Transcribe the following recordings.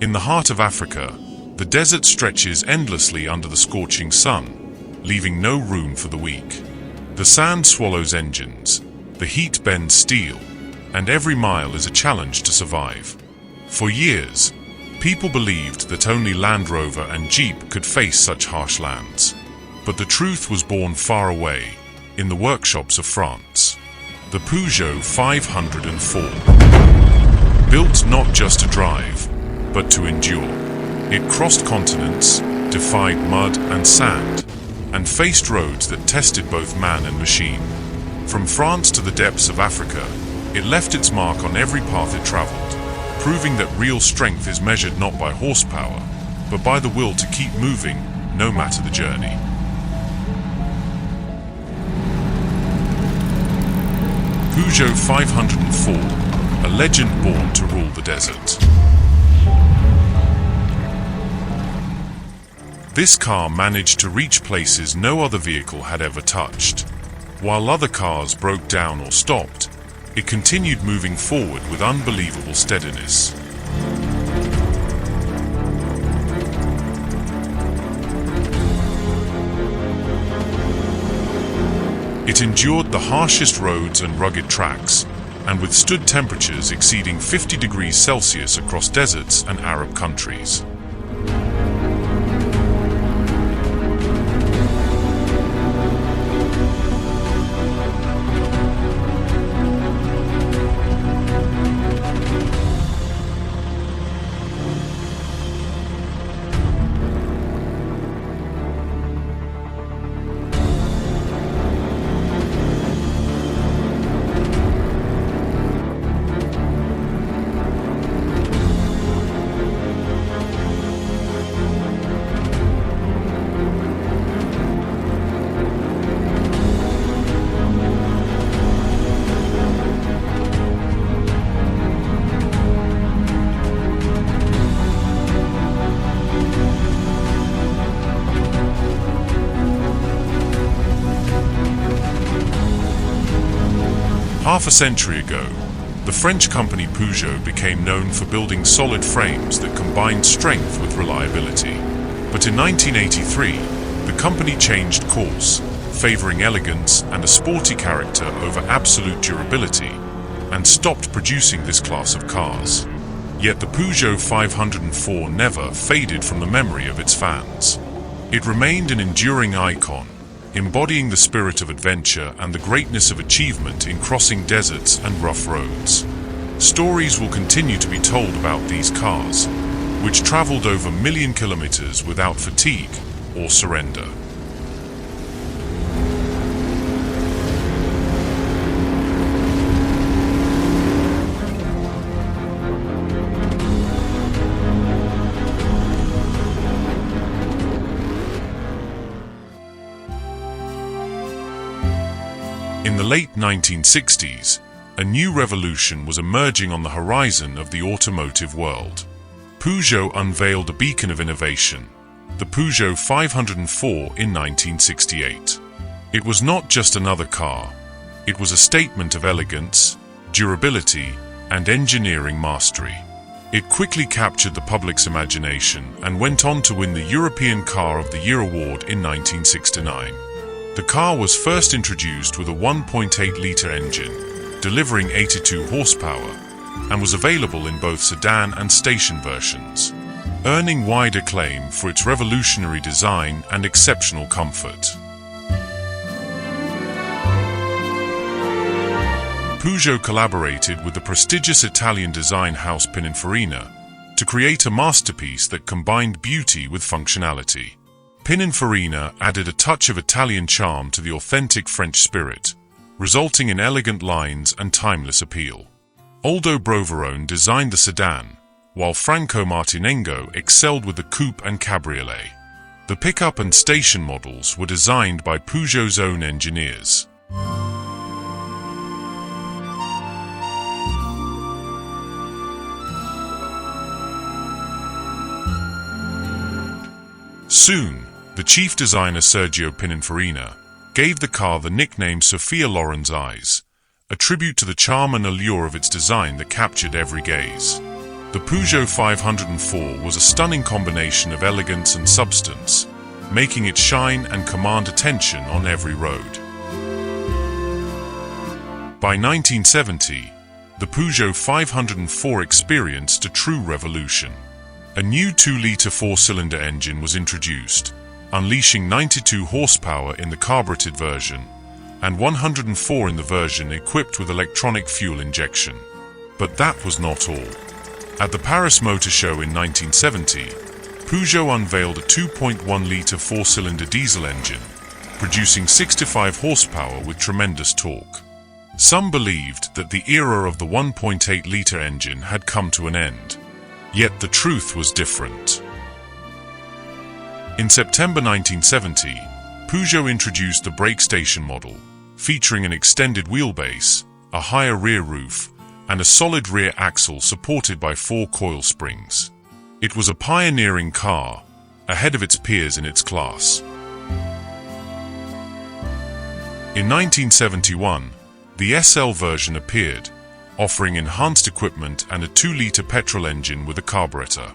In the heart of Africa, the desert stretches endlessly under the scorching sun, leaving no room for the weak. The sand swallows engines, the heat bends steel, and every mile is a challenge to survive. For years, people believed that only Land Rover and Jeep could face such harsh lands. But the truth was born far away, in the workshops of France. The Peugeot 504. Built not just to drive, but to endure. It crossed continents, defied mud and sand, and faced roads that tested both man and machine. From France to the depths of Africa, it left its mark on every path it traveled, proving that real strength is measured not by horsepower, but by the will to keep moving, no matter the journey. Peugeot 504, a legend born to rule the desert. This car managed to reach places no other vehicle had ever touched. While other cars broke down or stopped, it continued moving forward with unbelievable steadiness. It endured the harshest roads and rugged tracks, and withstood temperatures exceeding 50 degrees Celsius across deserts and Arab countries. Half a century ago, the French company Peugeot became known for building solid frames that combined strength with reliability. But in 1983, the company changed course, favoring elegance and a sporty character over absolute durability, and stopped producing this class of cars. Yet the Peugeot 504 never faded from the memory of its fans. It remained an enduring icon, embodying the spirit of adventure and the greatness of achievement in crossing deserts and rough roads. Stories will continue to be told about these cars, which traveled over 1 million kilometers without fatigue or surrender. In the late 1960s, a new revolution was emerging on the horizon of the automotive world. Peugeot unveiled a beacon of innovation, the Peugeot 504 in 1968. It was not just another car, it was a statement of elegance, durability, and engineering mastery. It quickly captured the public's imagination and went on to win the European Car of the Year award in 1969. The car was first introduced with a 1.8-litre engine, delivering 82 horsepower, and was available in both sedan and station versions, earning wide acclaim for its revolutionary design and exceptional comfort. Peugeot collaborated with the prestigious Italian design house Pininfarina to create a masterpiece that combined beauty with functionality. Pininfarina added a touch of Italian charm to the authentic French spirit, resulting in elegant lines and timeless appeal. Aldo Broverone designed the sedan, while Franco Martinengo excelled with the coupe and cabriolet. The pickup and station models were designed by Peugeot's own engineers. Soon, the chief designer Sergio Pininfarina gave the car the nickname Sophia Loren's Eyes, a tribute to the charm and allure of its design that captured every gaze. The Peugeot 504 was a stunning combination of elegance and substance, making it shine and command attention on every road. By 1970, the Peugeot 504 experienced a true revolution. A new 2-litre 4-cylinder engine was introduced, unleashing 92 horsepower in the carbureted version and 104 in the version equipped with electronic fuel injection. But that was not all. At the Paris Motor Show in 1970, Peugeot unveiled a 2.1-litre 4-cylinder diesel engine, producing 65 horsepower with tremendous torque. Some believed that the era of the 1.8-litre engine had come to an end. Yet the truth was different. In September 1970, Peugeot introduced the brake station model, featuring an extended wheelbase, a higher rear roof, and a solid rear axle supported by 4 coil springs. It was a pioneering car, ahead of its peers in its class. In 1971, the SL version appeared, offering enhanced equipment and a 2-litre petrol engine with a carburetor.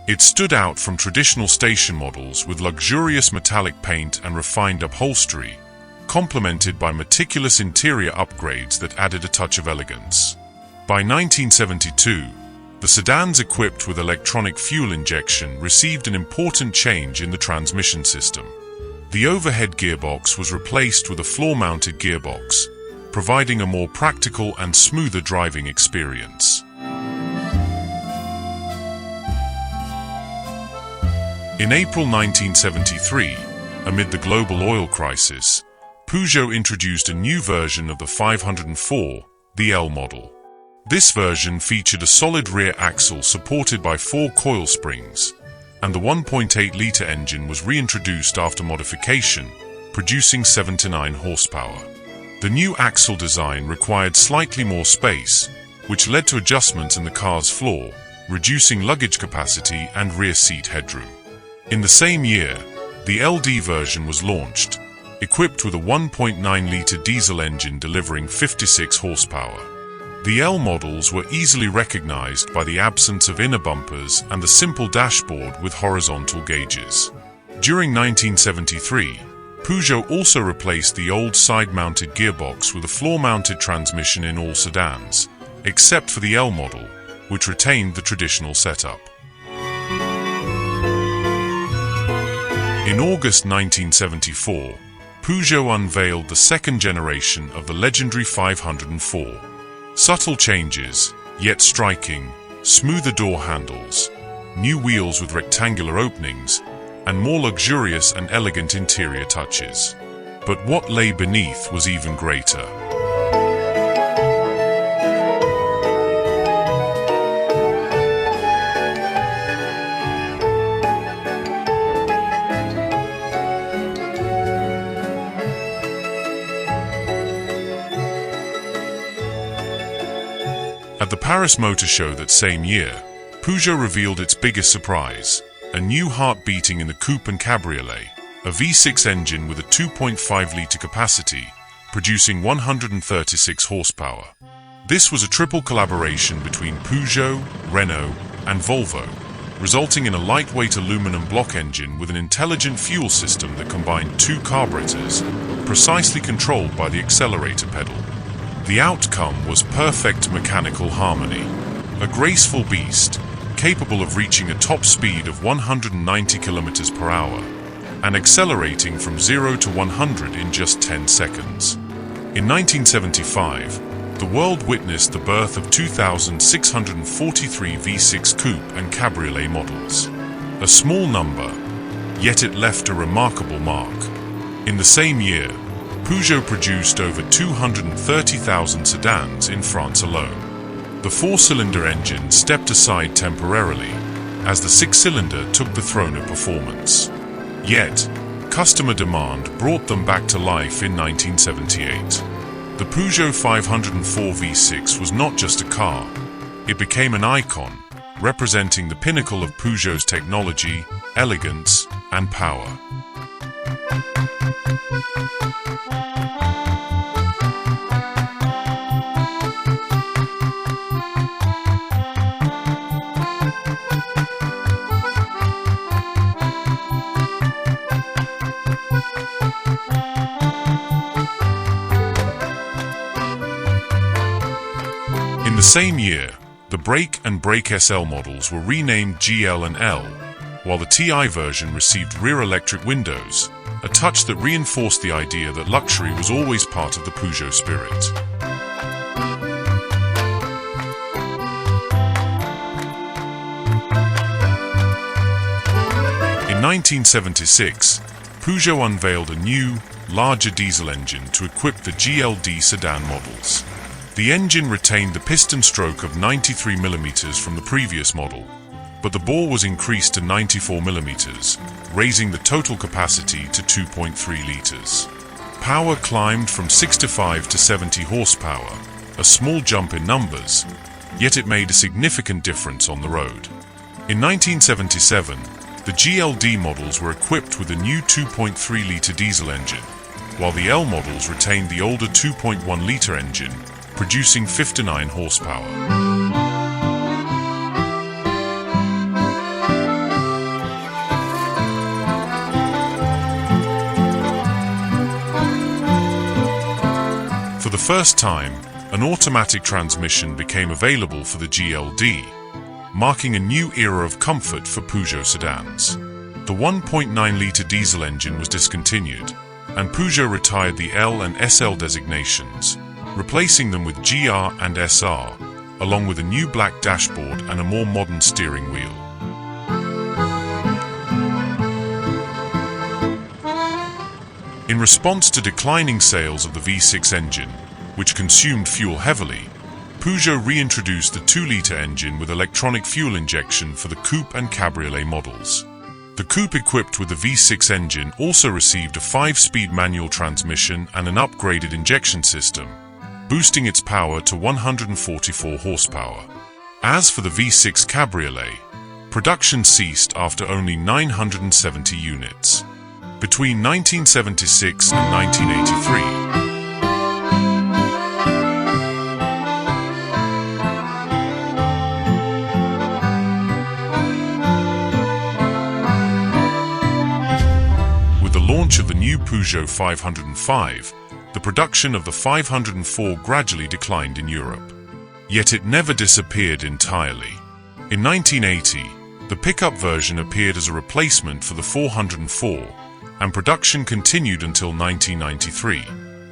It stood out from traditional station models with luxurious metallic paint and refined upholstery, complemented by meticulous interior upgrades that added a touch of elegance. By 1972, the sedans equipped with electronic fuel injection received an important change in the transmission system. The overhead gearbox was replaced with a floor-mounted gearbox, providing a more practical and smoother driving experience. In April 1973, amid the global oil crisis, Peugeot introduced a new version of the 504, the L model. This version featured a solid rear axle supported by 4 coil springs, and the 1.8-litre engine was reintroduced after modification, producing 79 horsepower. The new axle design required slightly more space, which led to adjustments in the car's floor, reducing luggage capacity and rear seat headroom. In the same year, the LD version was launched, equipped with a 1.9-litre diesel engine delivering 56 horsepower. The L models were easily recognized by the absence of inner bumpers and the simple dashboard with horizontal gauges. During 1973, Peugeot also replaced the old side-mounted gearbox with a floor-mounted transmission in all sedans, except for the L model, which retained the traditional setup. In August 1974, Peugeot unveiled the second generation of the legendary 504. Subtle changes, yet striking, smoother door handles, new wheels with rectangular openings, and more luxurious and elegant interior touches. But what lay beneath was even greater. At the Paris Motor Show that same year, Peugeot revealed its biggest surprise, a new heart beating in the coupe and cabriolet, a V6 engine with a 2.5-litre capacity, producing 136 horsepower. This was a triple collaboration between Peugeot, Renault, and Volvo, resulting in a lightweight aluminum block engine with an intelligent fuel system that combined 2 carburetors, precisely controlled by the accelerator pedal. The outcome was perfect mechanical harmony, a graceful beast, capable of reaching a top speed of 190 km per hour and accelerating from 0 to 100 in just 10 seconds. In 1975, the world witnessed the birth of 2,643 V6 coupe and cabriolet models. A small number, yet it left a remarkable mark. In the same year, Peugeot produced over 230,000 sedans in France alone. The 4-cylinder engine stepped aside temporarily, as the 6-cylinder took the throne of performance. Yet, customer demand brought them back to life in 1978. The Peugeot 504 V6 was not just a car, it became an icon, representing the pinnacle of Peugeot's technology, elegance, and power. In the same year, the Brake and Brake SL models were renamed GL and L, while the TI version received rear electric windows, a touch that reinforced the idea that luxury was always part of the Peugeot spirit. In 1976, Peugeot unveiled a new, larger diesel engine to equip the GLD sedan models. The engine retained the piston stroke of 93 mm from the previous model, but the bore was increased to 94 mm, raising the total capacity to 2.3 litres. Power climbed from 65 to 70 horsepower, a small jump in numbers, yet it made a significant difference on the road. In 1977, the GLD models were equipped with a new 2.3-litre diesel engine, while the L models retained the older 2.1-litre engine, producing 59 horsepower. For the first time, an automatic transmission became available for the GLD, marking a new era of comfort for Peugeot sedans. The 1.9-litre diesel engine was discontinued, and Peugeot retired the L and SL designations, replacing them with GR and SR, along with a new black dashboard and a more modern steering wheel. In response to declining sales of the V6 engine, which consumed fuel heavily, Peugeot reintroduced the 2-litre engine with electronic fuel injection for the coupe and cabriolet models. The coupe equipped with the V6 engine also received a 5-speed manual transmission and an upgraded injection system, boosting its power to 144 horsepower. As for the V6 cabriolet, production ceased after only 970 units. Between 1976 and 1983, launch of the new Peugeot 505, the production of the 504 gradually declined in Europe. Yet it never disappeared entirely. In 1980, the pickup version appeared as a replacement for the 404, and production continued until 1993,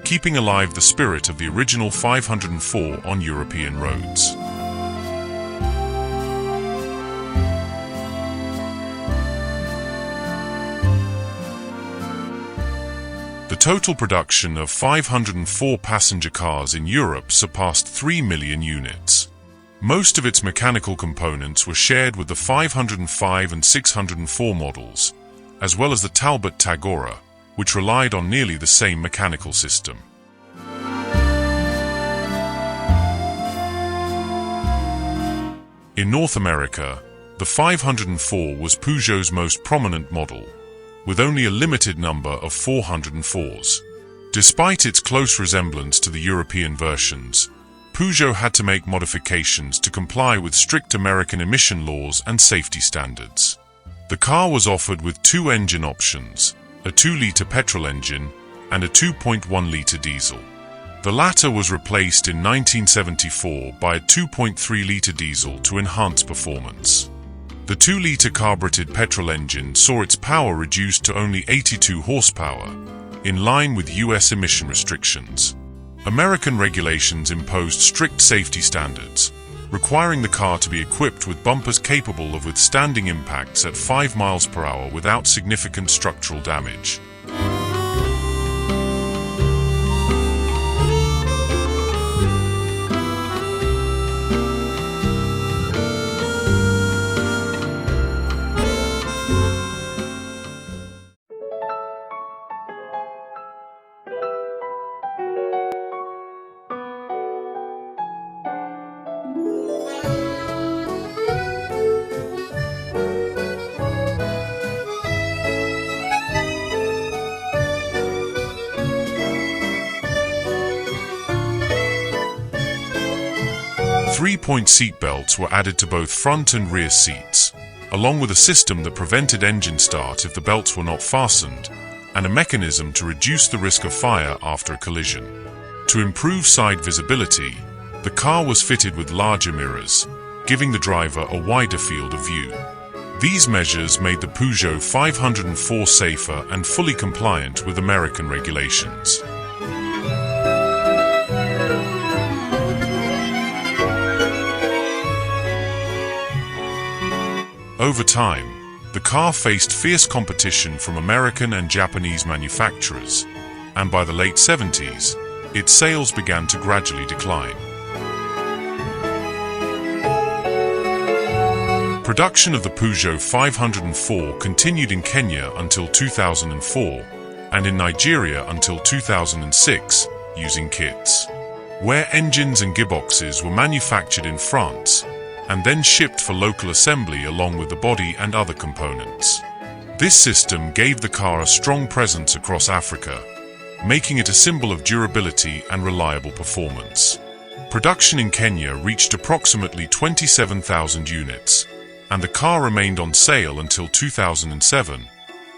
keeping alive the spirit of the original 504 on European roads. The total production of 504 passenger cars in Europe surpassed 3 million units. Most of its mechanical components were shared with the 505 and 604 models, as well as the Talbot Tagora, which relied on nearly the same mechanical system. In North America, the 504 was Peugeot's most prominent model, with only a limited number of 404s. Despite its close resemblance to the European versions, Peugeot had to make modifications to comply with strict American emission laws and safety standards. The car was offered with two engine options, a 2-litre petrol engine and a 2.1-litre diesel. The latter was replaced in 1974 by a 2.3-litre diesel to enhance performance. The 2-litre carbureted petrol engine saw its power reduced to only 82 horsepower, in line with US emission restrictions. American regulations imposed strict safety standards, requiring the car to be equipped with bumpers capable of withstanding impacts at 5 miles per hour without significant structural damage. Three-point seat belts were added to both front and rear seats, along with a system that prevented engine start if the belts were not fastened, and a mechanism to reduce the risk of fire after a collision. To improve side visibility, The car was fitted with larger mirrors, giving the driver a wider field of view. These measures made the Peugeot 504 safer and fully compliant with American regulations. Over time, the car faced fierce competition from American and Japanese manufacturers, and by the late 70s, its sales began to gradually decline. Production of the Peugeot 504 continued in Kenya until 2004, and in Nigeria until 2006, using kits, where engines and gearboxes were manufactured in France, and then shipped for local assembly along with the body and other components. This system gave the car a strong presence across Africa, making it a symbol of durability and reliable performance. Production in Kenya reached approximately 27,000 units, and the car remained on sale until 2007,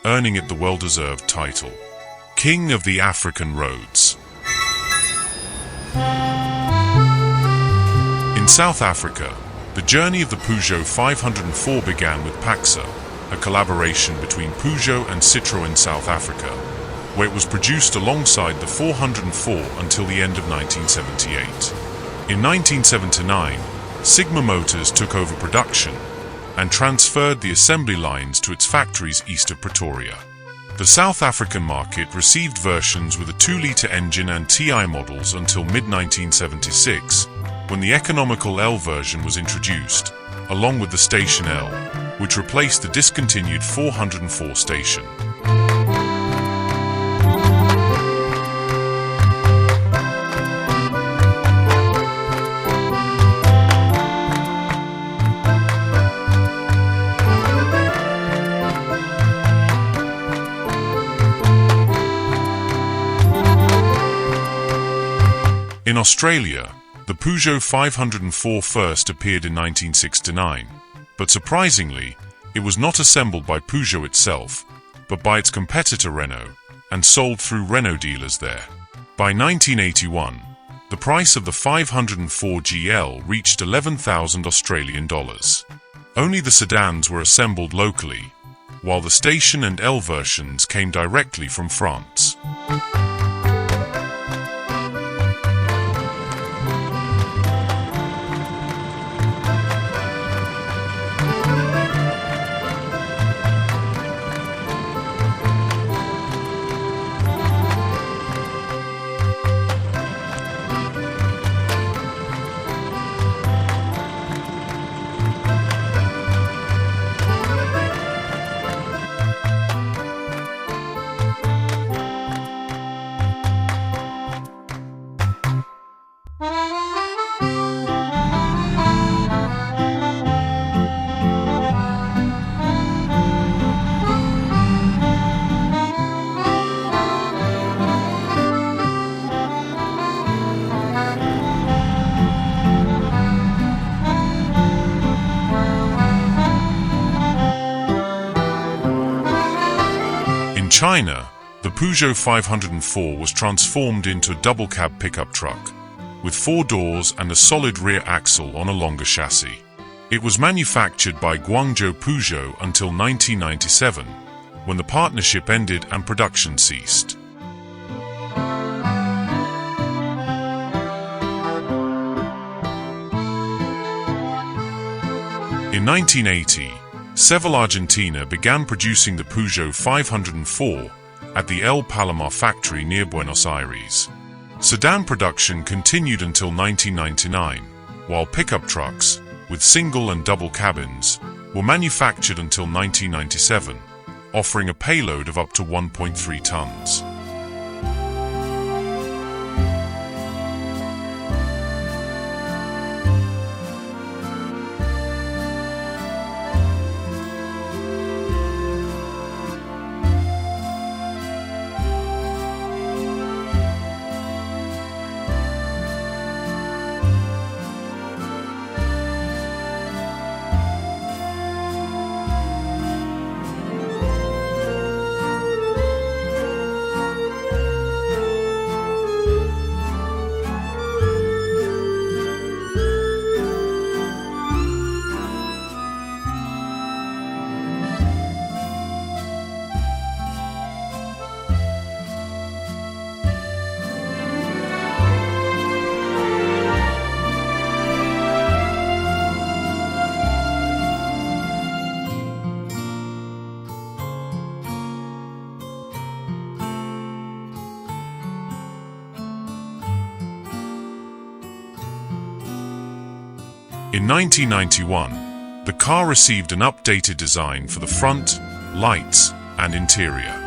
earning it the well-deserved title, King of the African Roads. In South Africa, the journey of the Peugeot 504 began with Paxa, a collaboration between Peugeot and Citroën South Africa, where it was produced alongside the 404 until the end of 1978. In 1979, Sigma Motors took over production and transferred the assembly lines to its factories east of Pretoria. The South African market received versions with a 2-litre engine and TI models until mid-1976, when the economical L version was introduced, along with the Station L, which replaced the discontinued 404 Station. In Australia, the Peugeot 504 first appeared in 1969, but surprisingly, it was not assembled by Peugeot itself, but by its competitor Renault, and sold through Renault dealers there. By 1981, the price of the 504 GL reached 11,000 Australian dollars. Only the sedans were assembled locally, while the Station and L versions came directly from France. In China, the Peugeot 504 was transformed into a double-cab pickup truck, with 4 doors and a solid rear axle on a longer chassis. It was manufactured by Guangzhou Peugeot until 1997, when the partnership ended and production ceased. In 1980, Seville Argentina began producing the Peugeot 504 at the El Palomar factory near Buenos Aires. Sedan production continued until 1999, while pickup trucks, with single and double cabins, were manufactured until 1997, offering a payload of up to 1.3 tons. In 1991, the car received an updated design for the front, lights, and interior.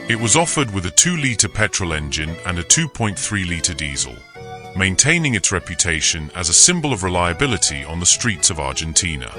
It was offered with a 2-litre petrol engine and a 2.3-litre diesel, maintaining its reputation as a symbol of reliability on the streets of Argentina.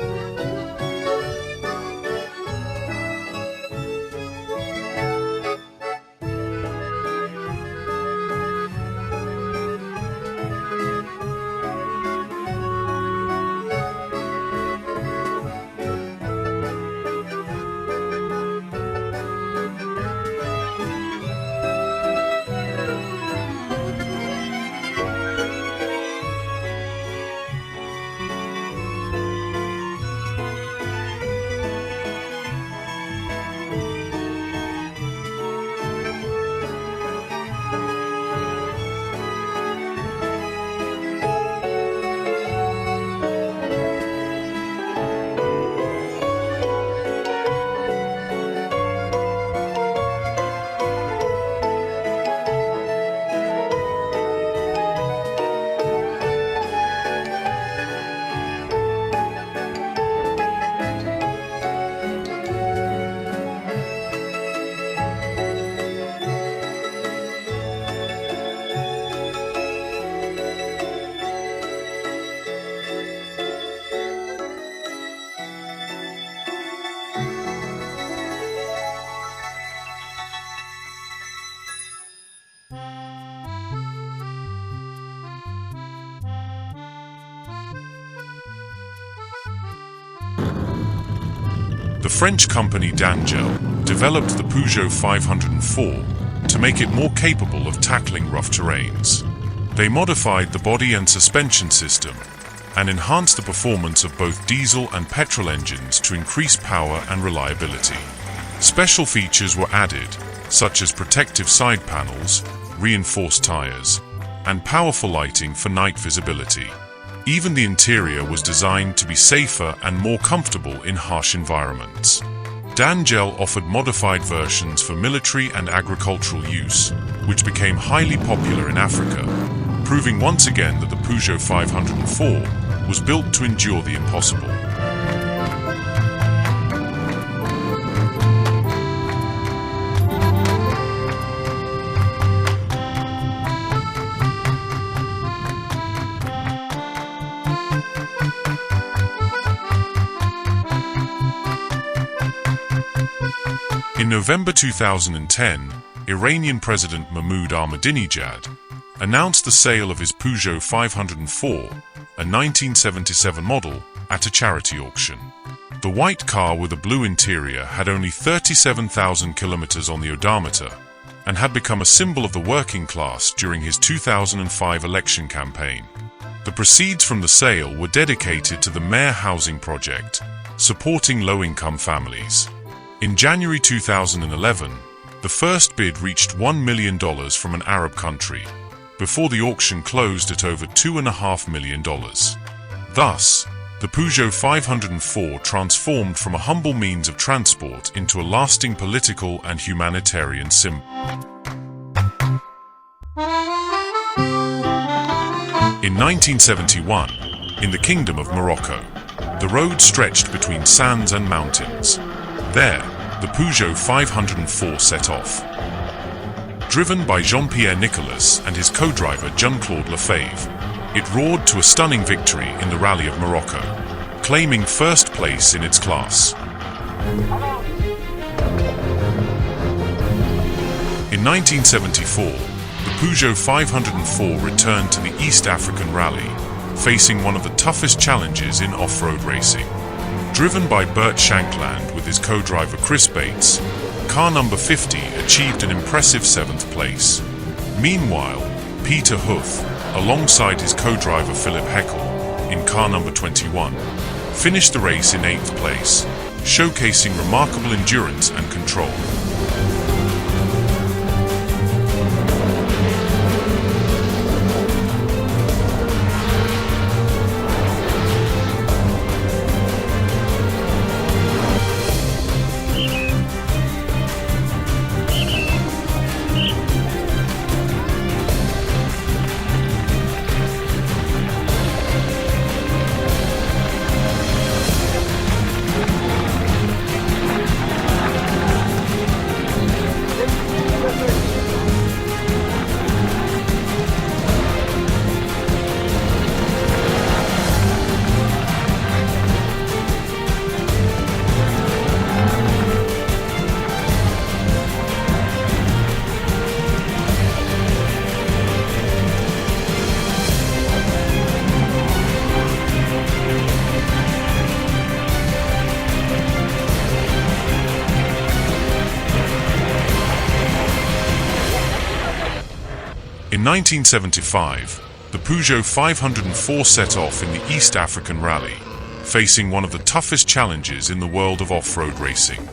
The French company Dangel developed the Peugeot 504 to make it more capable of tackling rough terrains. They modified the body and suspension system and enhanced the performance of both diesel and petrol engines to increase power and reliability. Special features were added, such as protective side panels, reinforced tires, and powerful lighting for night visibility. Even the interior was designed to be safer and more comfortable in harsh environments. Dangel offered modified versions for military and agricultural use, which became highly popular in Africa, proving once again that the Peugeot 504 was built to endure the impossible. In November 2010, Iranian President Mahmoud Ahmadinejad announced the sale of his Peugeot 504, a 1977 model, at a charity auction. The white car with a blue interior had only 37,000 kilometers on the odometer and had become a symbol of the working class during his 2005 election campaign. The proceeds from the sale were dedicated to the Mayor Housing Project, supporting low-income families. In January 2011, the first bid reached $1 million from an Arab country, before the auction closed at over $2.5 million. Thus, the Peugeot 504 transformed from a humble means of transport into a lasting political and humanitarian symbol. In 1971, in the Kingdom of Morocco, the road stretched between sands and mountains. There, the Peugeot 504 set off. Driven by Jean-Pierre Nicolas and his co-driver Jean-Claude Lefebvre, it roared to a stunning victory in the Rally of Morocco, claiming first place in its class. In 1974, the Peugeot 504 returned to the East African Rally, facing one of the toughest challenges in off-road racing. Driven by Bert Shankland with his co-driver Chris Bates, car number 50 achieved an impressive 7th place. Meanwhile, Peter Huth, alongside his co-driver Philip Heckel, in car number 21, finished the race in 8th place, showcasing remarkable endurance and control. In 1975, the Peugeot 504 set off in the East African Rally, facing one of the toughest challenges in the world of off-road racing.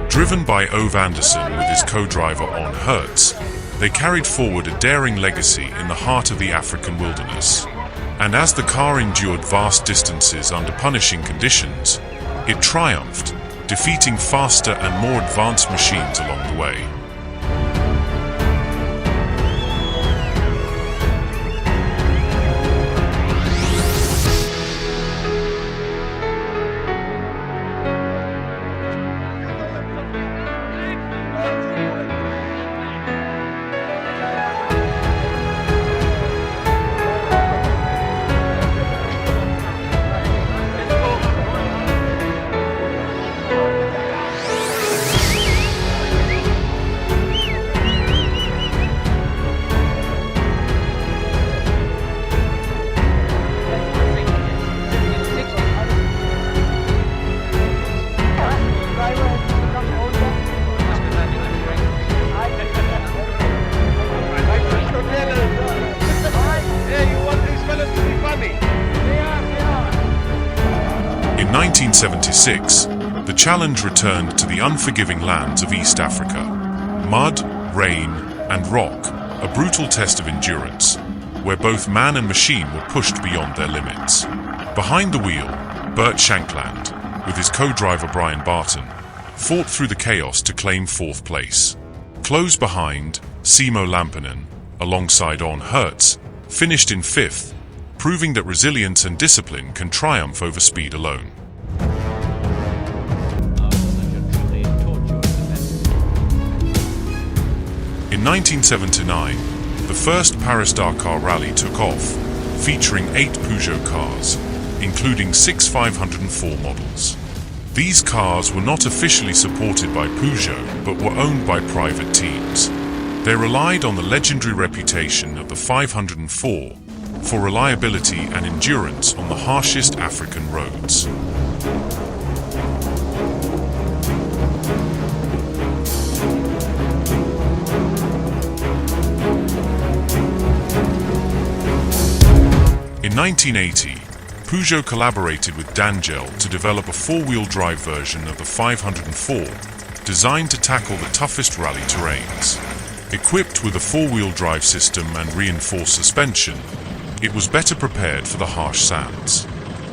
Driven by Ove Anderson with his co-driver On Hertz, they carried forward a daring legacy in the heart of the African wilderness. And as the car endured vast distances under punishing conditions, it triumphed, defeating faster and more advanced machines along the way. In 1976, the challenge returned to the unforgiving lands of East Africa. Mud, rain, and rock, a brutal test of endurance, where both man and machine were pushed beyond their limits. Behind the wheel, Bert Shankland, with his co-driver Brian Barton, fought through the chaos to claim 4th place. Close behind, Simo Lampinen, alongside On Hertz, finished in 5th, proving that resilience and discipline can triumph over speed alone. In 1979, the first Paris-Dakar rally took off, featuring 8 Peugeot cars, including 6 504 models. These cars were not officially supported by Peugeot, but were owned by private teams. They relied on the legendary reputation of the 504 for reliability and endurance on the harshest African roads. In 1980, Peugeot collaborated with Dangel to develop a 4-wheel drive version of the 504, designed to tackle the toughest rally terrains. Equipped with a 4-wheel drive system and reinforced suspension, it was better prepared for the harsh sands.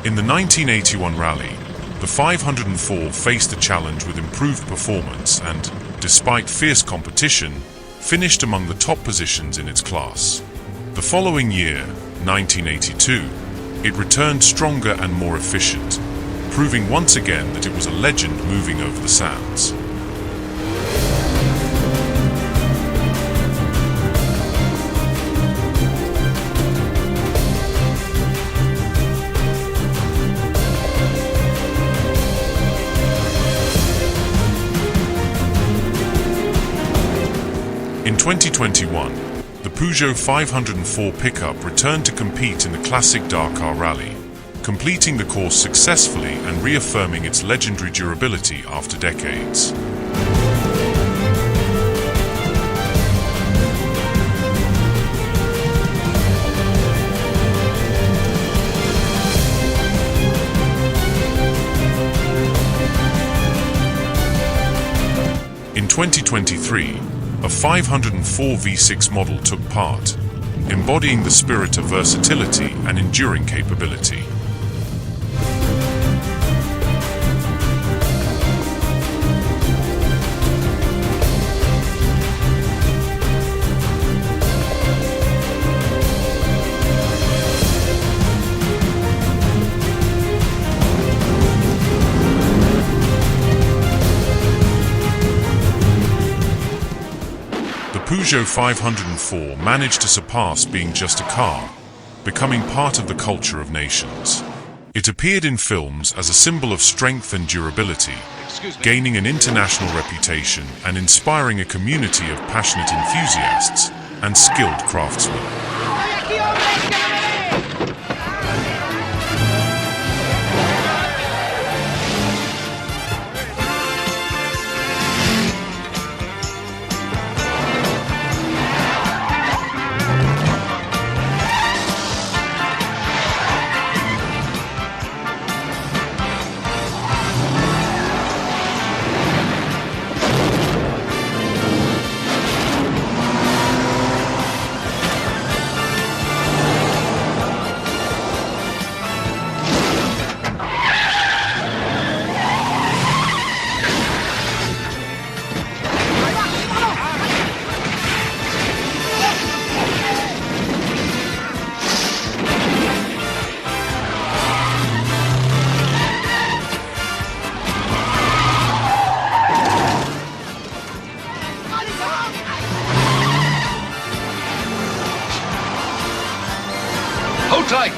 In the 1981 rally, the 504 faced the challenge with improved performance and, despite fierce competition, finished among the top positions in its class. The following year, 1982, it returned stronger and more efficient, proving once again that it was a legend moving over the sands. In 2021, the Peugeot 504 pickup returned to compete in the classic Dakar Rally, completing the course successfully and reaffirming its legendary durability after decades. In 2023, a 504 V6 model took part, embodying the spirit of versatility and enduring capability. The Peugeot 504 managed to surpass being just a car, becoming part of the culture of nations. It appeared in films as a symbol of strength and durability, gaining an international reputation and inspiring a community of passionate enthusiasts and skilled craftsmen. Hold tight!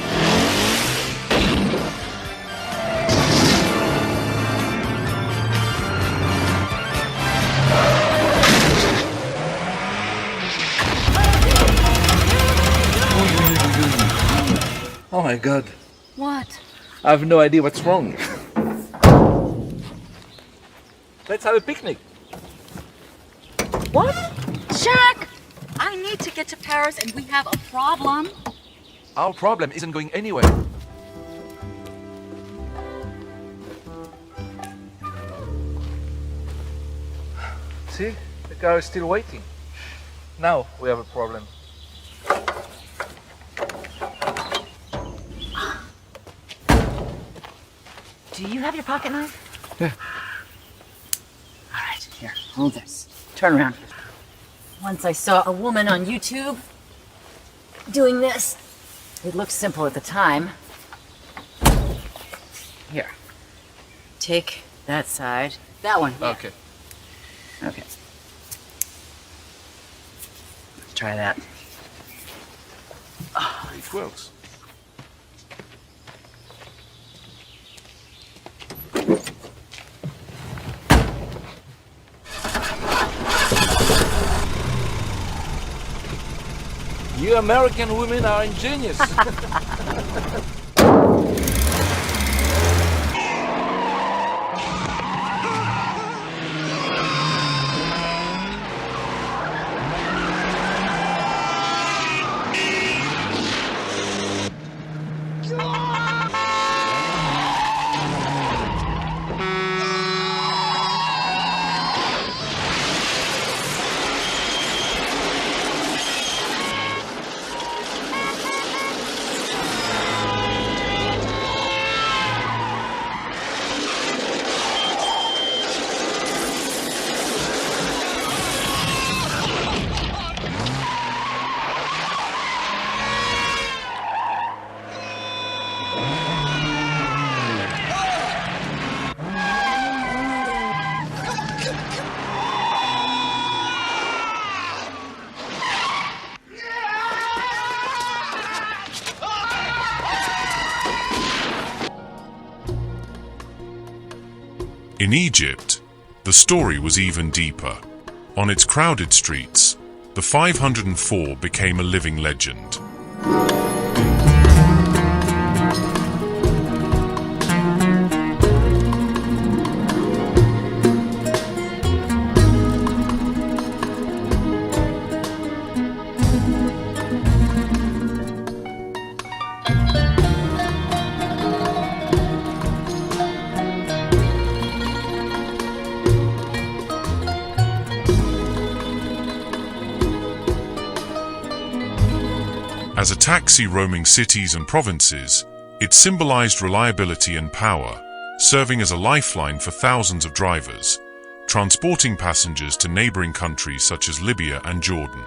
Oh my god. What? I have no idea what's wrong. Let's have a picnic. What? Jack! I need to get to Paris and we have a problem. Our problem isn't going anywhere. See? The car is still waiting. Now we have a problem. Do you have your pocket knife? Yeah. All right, here, hold this. Turn around. Once I saw a woman on YouTube doing this. It looked simple at the time. Here. Take that side. That one. Yeah. Okay. Okay. Let's try that. It works. You American women are ingenious. In Egypt, the story was even deeper. On its crowded streets, the 504 became a living legend. As a taxi roaming cities and provinces, it symbolized reliability and power, serving as a lifeline for thousands of drivers, transporting passengers to neighboring countries such as Libya and Jordan.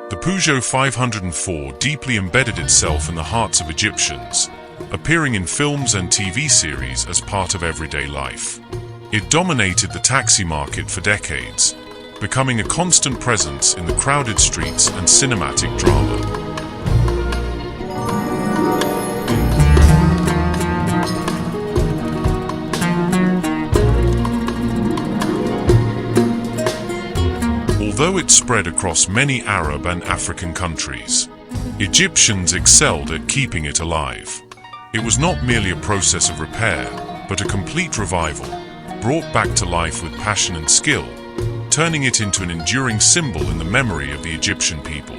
The Peugeot 504 deeply embedded itself in the hearts of Egyptians, appearing in films and TV series as part of everyday life. It dominated the taxi market for decades, becoming a constant presence in the crowded streets and cinematic drama. Although it spread across many Arab and African countries, Egyptians excelled at keeping it alive. It was not merely a process of repair, but a complete revival, brought back to life with passion and skill, turning it into an enduring symbol in the memory of the Egyptian people.